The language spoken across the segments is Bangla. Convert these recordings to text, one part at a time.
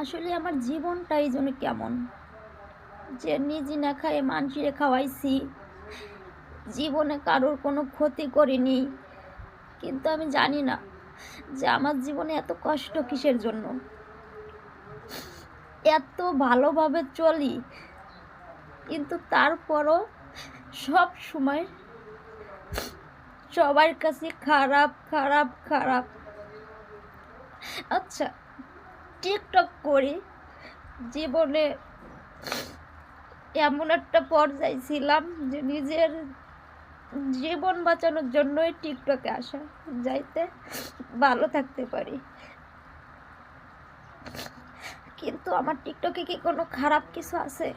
আসলে আমার জীবনটাই যেন কেমন, যে নিজে না খাইয়ে মানুষেরে খাওয়াইছি, জীবনে কারোর কোনো ক্ষতি করিনি। কিন্তু আমি জানি না যে আমার জীবনে এত কষ্ট কিসের জন্য? এত ভালোভাবে চলি, কিন্তু তারপরও সবসময় সবার কাছে খারাপ, খারাপ, খারাপ। আচ্ছা, টিকটক করি। জীবনে এমন একটা পর্যায়ে ছিলাম যে নিজের জীবন বাঁচানোর জন্যই টিকটকে আসা, যাইতে ভালো থাকতে পারি। কিন্তু আমার টিকটকে কি কোনো খারাপ কিছু আছে?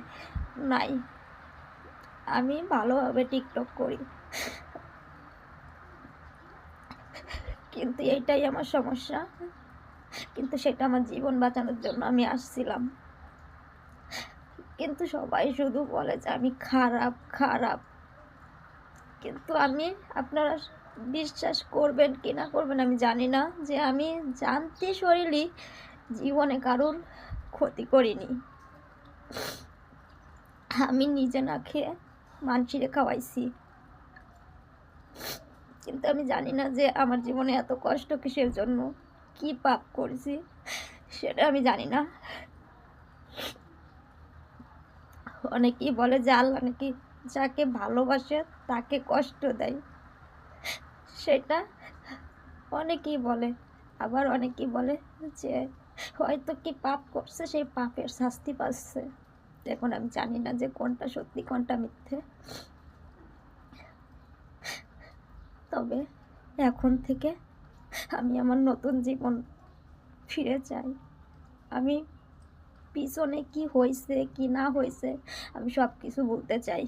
নাই। আমি ভালোভাবে টিকটক করি। কিন্তু এইটাই আমার সমস্যা। কিন্তু সেটা আমার জীবন বাঁচানোর জন্য আমি আসছিলাম। কিন্তু সবাই শুধু বলে যে আমি খারাপ, খারাপ। কিন্তু আমি, আপনারা বিশ্বাস করবেন কি না করবেন আমি জানি না, যে আমি জানতে শরীরই জীবনে কারোর ক্ষতি করিনি। আমি নিজে না খেয়ে মানুষেরে খাওয়াইছি। কিন্তু আমি জানি না যে আমার জীবনে এত কষ্ট কিসের জন্য, কি পাপ করেছি সেটা আমি জানি না। অনেকেই বলে যে আল্লাহ নাকি যাকে ভালোবাসে তাকে কষ্ট দেয়, সেটা অনেকেই বলে। আবার অনেকেই বলে যে হয়তো কি পাপ করছে, সেই পাপের শাস্তি পাচ্ছে। এখন আমি জানি না যে কোনটা সত্যি কোনটা মিথ্যে। তবে এখন থেকে আমি আমার নতুন জীবন ফিরে চাই। আমি পিছনে কি হয়েছে কি না হয়েছে আমি সব কিছু বলতে চাই।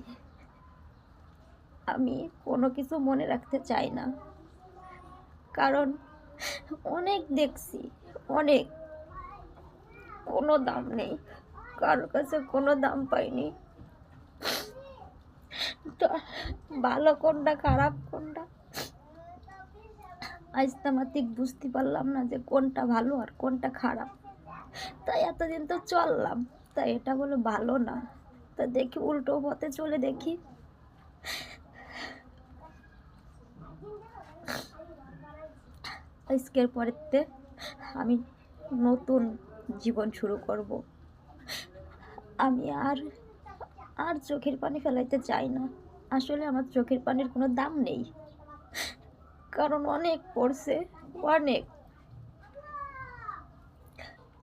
আমি কোনো কিছু মনে রাখতে চাই না, কারণ অনেক দেখছি, অনেক, কোনো দাম নেই, কারোর কাছে কোনো দাম পাইনি। তো ভালো কোনটা খারাপ কোনটা আজ তামাতিক বুঝতে পারলাম না, যে কোনটা ভালো আর কোনটা খারাপ। তাই এতদিন তো চললাম, তাই এটা বলে ভালো না, তা দেখি উল্টো পথে চলে দেখি। আজকের পরেতে আমি নতুন জীবন শুরু করব। আমি আর আর চোখের পানি ফেলাইতে চাই না। আসলে আমার চোখের পানির কোনো দাম নেই, কারণ অনেক পড়ছে, অনেক।